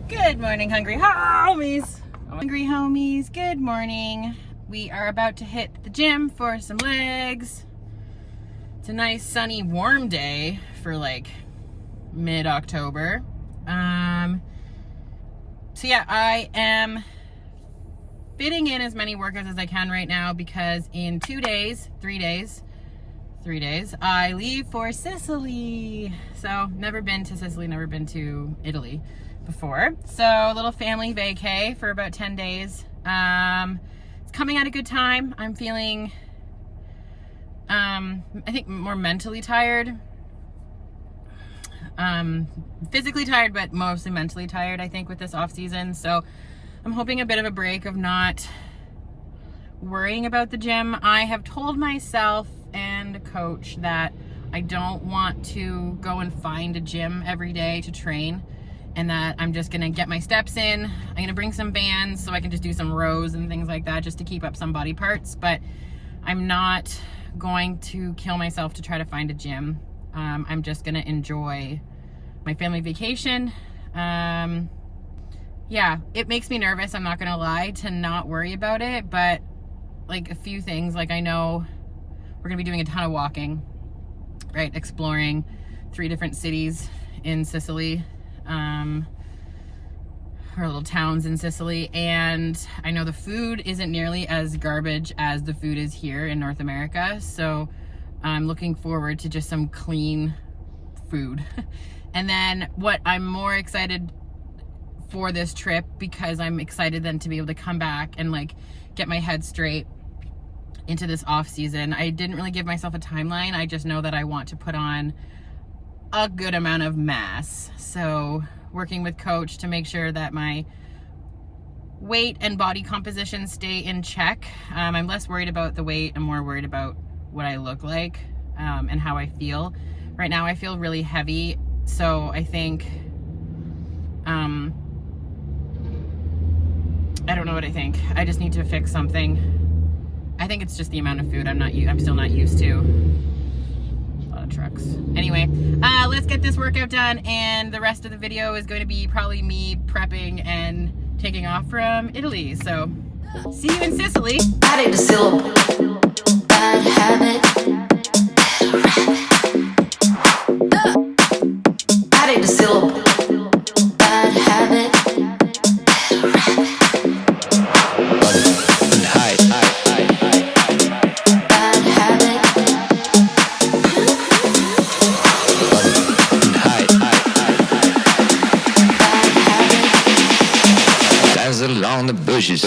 Good morning, hungry homies. Hungry homies, good morning. We are about to hit the gym for some legs. It's a nice, sunny, warm day for like mid-October. So yeah, I am fitting in as many workouts as I can right now because in 3 days, I leave for Sicily. So never been to Sicily, never been to Italy before. So a little family vacay for about 10 days. It's coming at a good time. I'm feeling, I think more mentally tired. Physically tired, but mostly mentally tired, I think, with this off season. So I'm hoping a bit of a break of not worrying about the gym. I have told myself and coach that I don't want to go and find a gym every day to train, and that I'm just gonna get my steps in. I'm gonna bring some bands so I can just do some rows and things like that just to keep up some body parts, but I'm not going to kill myself to try to find a gym. I'm just gonna enjoy my family vacation. Yeah, it makes me nervous, I'm not gonna lie, to not worry about it, but like a few things, like I know we're gonna be doing a ton of walking, right? Exploring 3 different cities in Sicily, or little towns in Sicily, and I know the food isn't nearly as garbage as the food is here in North America, so I'm looking forward to just some clean food. And then what I'm more excited for this trip, because I'm excited then to be able to come back and like get my head straight into this off season. I didn't really give myself a timeline. I just know that I want to put on a good amount of mass. So working with coach to make sure that my weight and body composition stay in check. I'm less worried about the weight. I'm more worried about what I look like, and how I feel. Right now I feel really heavy. So I think, I don't know what I think. I just need to fix something. I think it's just the amount of food I'm still not used to. A lot of trucks. Anyway, let's get this workout done, and the rest of the video is going to be probably me prepping and taking off from Italy. So, see you in Sicily. Adding a syllable, bad habit. Adding a syllable, bad habit. Along the bushes.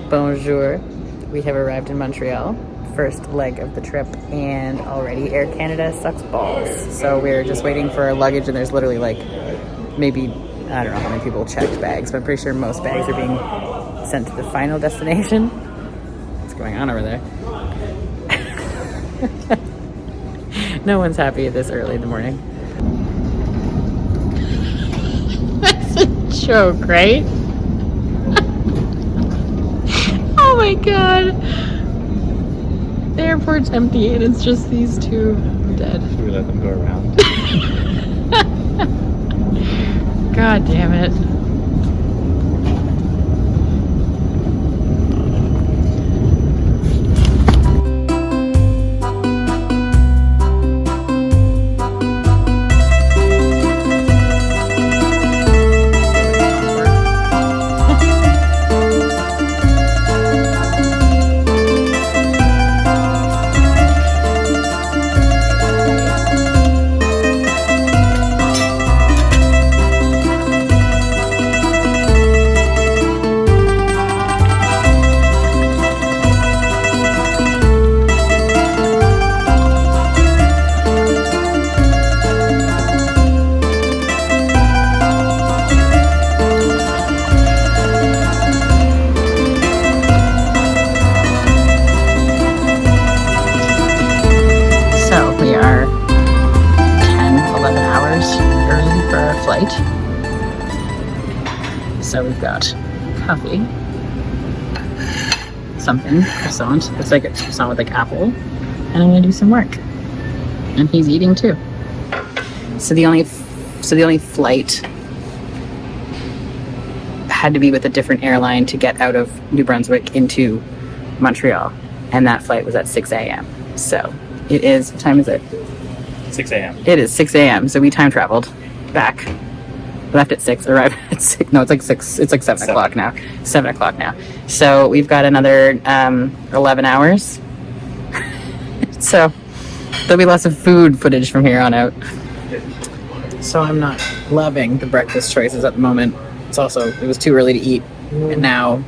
Bonjour. We have arrived in Montreal. First leg of the trip, and already Air Canada sucks balls. So we're just waiting for our luggage, and there's literally like maybe, I don't know how many people checked bags, but I'm pretty sure most bags are being sent to the final destination. What's going on over there? No one's happy this early in the morning. That's a joke, right? Oh my god. The airport's empty and it's just these two dead. Should we let them go around? God damn it. So we've got coffee, something, croissant. It's like a croissant with like apple. And I'm gonna do some work. And he's eating too. So the only flight had to be with a different airline to get out of New Brunswick into Montreal. And that flight was at 6 a.m. So it is, what time is it? 6 a.m. It is 6 a.m. So we time traveled back. Left at 6, arrived at 6. No, it's like 6. It's like 7 o'clock now. 7 o'clock now. So we've got another 11 hours. So there'll be lots of food footage from here on out. So I'm not loving the breakfast choices at the moment. It's also, it was too early to eat. And now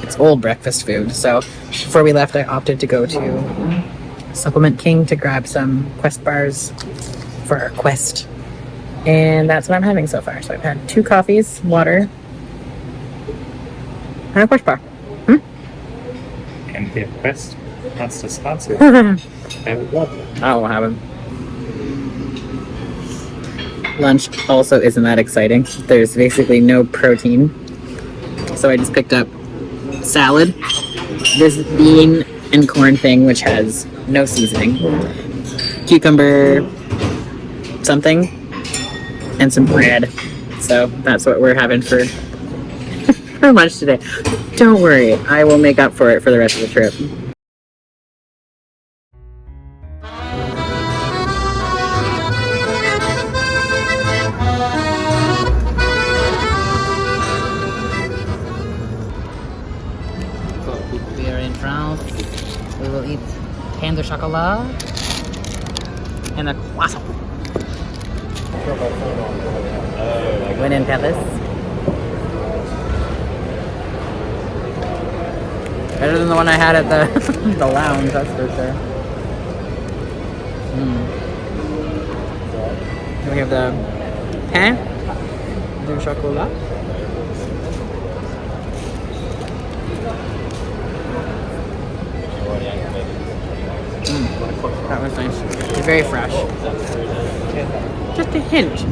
it's old breakfast food. So before we left, I opted to go to Supplement King to grab some Quest bars for our quest. And that's what I'm having so far. So I've had 2 coffees, water, and a Quest bar. And if Quest wants to sponsor, I would love it. I won't have them. Lunch also isn't that exciting. There's basically no protein. So I just picked up salad, this bean and corn thing, which has no seasoning, cucumber something, and some bread. So that's what we're having for lunch today. Don't worry, I will make up for it for the rest of the trip. We are in France. We will eat pain de chocolat and a croissant. When in Paris. Better than the one I had at the the lounge, that's for sure. We have the pain de chocolat. That was nice. It's very fresh. Just a hint.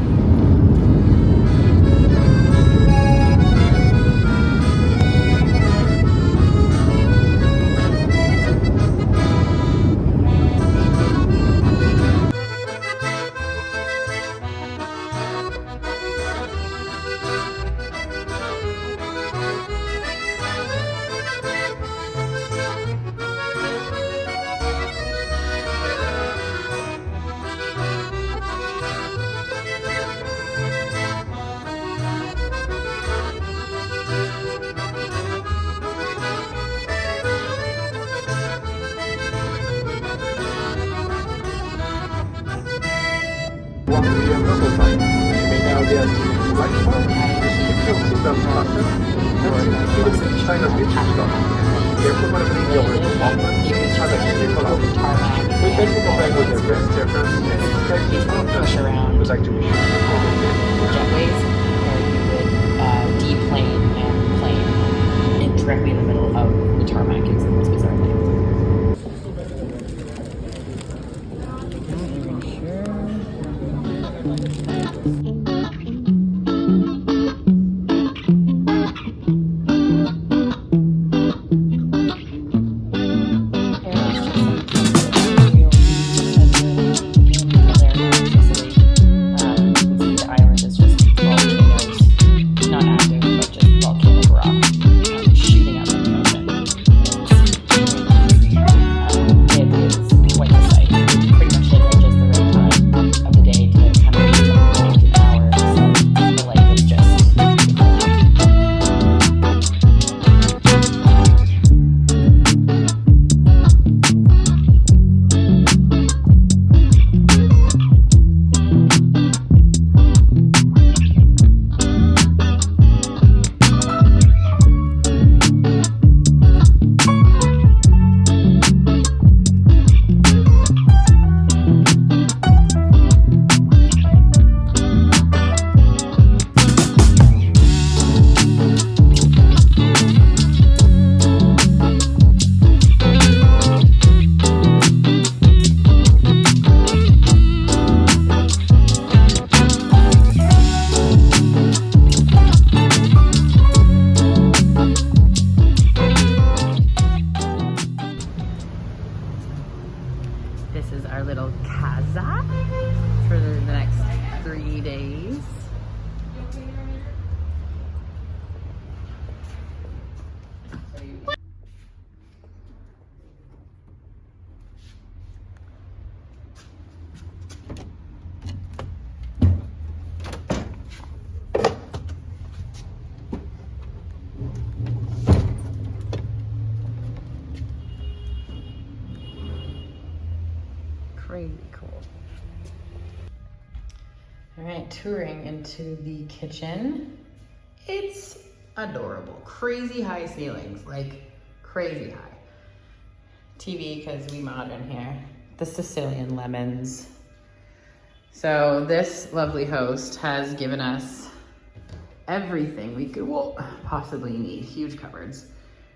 push around jetways, or you would deplane and plane directly in the middle of the tarmac. It's the most bizarre thing. This is our little casa for the next 3 days. Crazy cool. All right, touring into the kitchen. It's adorable. Crazy high ceilings, like crazy high. TV, because we modern here. The Sicilian lemons. So this lovely host has given us everything we could possibly need. Huge cupboards,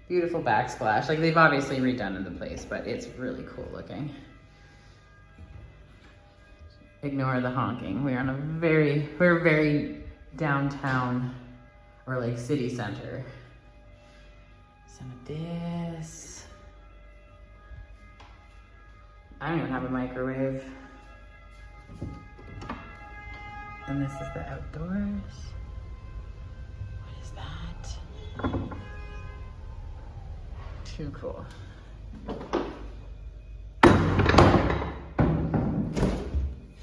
beautiful backsplash. Like, they've obviously redone the place, but it's really cool looking. Ignore the honking. We're very downtown, or like city center. Some of this. I don't even have a microwave. And this is the outdoors. What is that? Too cool.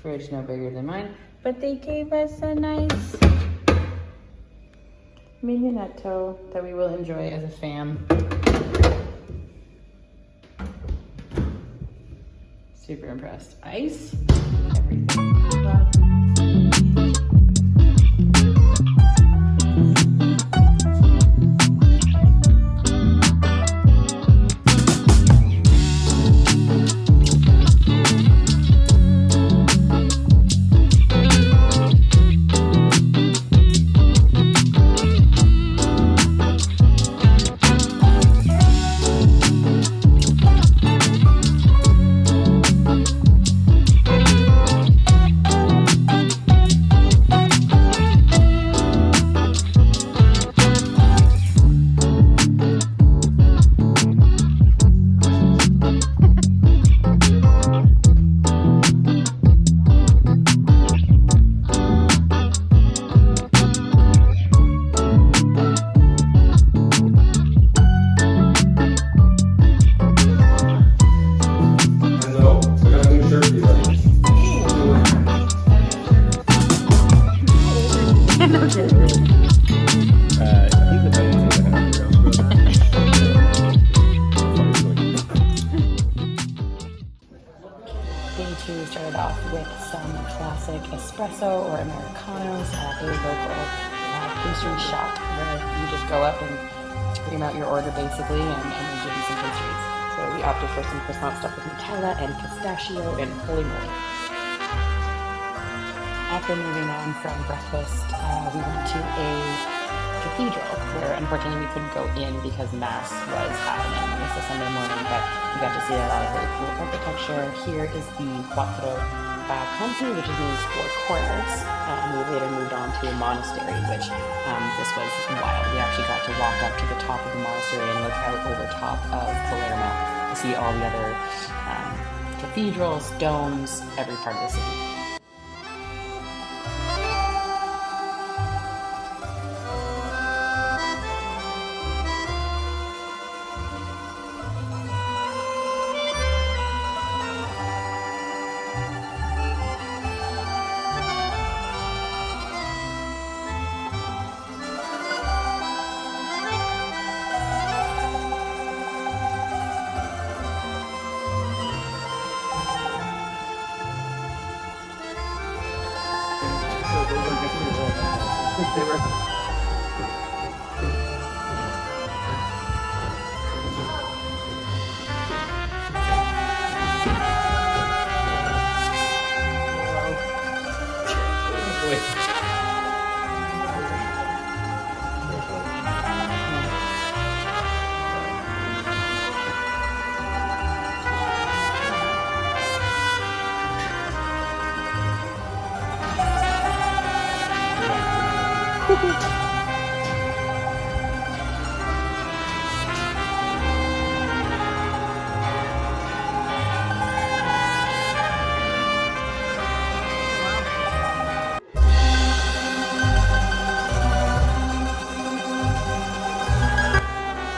Fridge no bigger than mine, but they gave us a nice mignonetto that we will enjoy as a fam. Super impressed. Ice, everything. Love. Day 2 started off with some classic espresso or Americanos at a local pastry shop where you just go up and scream out your order basically, and they give you some pastries. So we opted for some croissant stuff with Nutella and pistachio and holy moly. After moving on from breakfast, we went to a cathedral where unfortunately we couldn't go in because mass was happening. It was a Sunday morning, but we got to see a lot of really cool architecture. Here is the Quattro Conti, which means four corners. We later moved on to a monastery, which this was wild. We actually got to walk up to the top of the monastery and look out over top of Palermo to see all the other cathedrals, domes, every part of the city.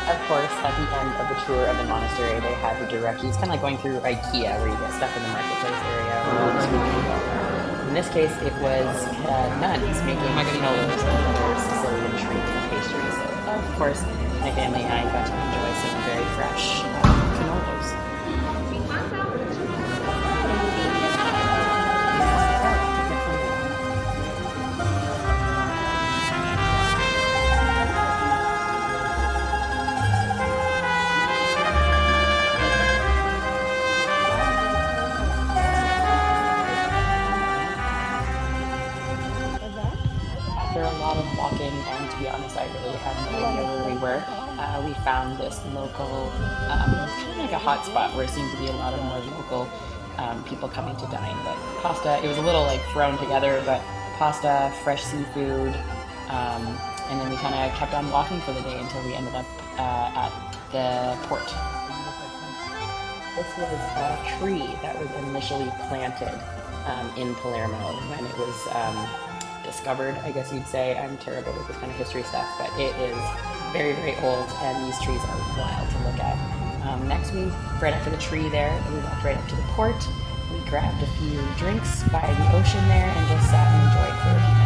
Of course, at the end of the tour of the monastery, they had to direct you. It's kind of like going through IKEA, where you get stuck in the marketplace area. In this case, it was nuns making cannolis and other Sicilian treats and pastries. So, of course, my family and I got to enjoy some very fresh cannolis. After a lot of walking, and to be honest, I really had no idea where we were, we found this local, kind of like a hot spot where it seemed to be a lot of more local people coming to dine. But pasta, it was a little like thrown together, but pasta, fresh seafood, and then we kind of kept on walking for the day until we ended up at the port. This was a tree that was initially planted in Palermo when it was discovered, I guess you'd say. I'm terrible with this kind of history stuff, but it is very, very old, and these trees are wild to look at. Next, right after the tree there, we walked right up to the port. We grabbed a few drinks by the ocean there and just sat and enjoyed for a few minutes.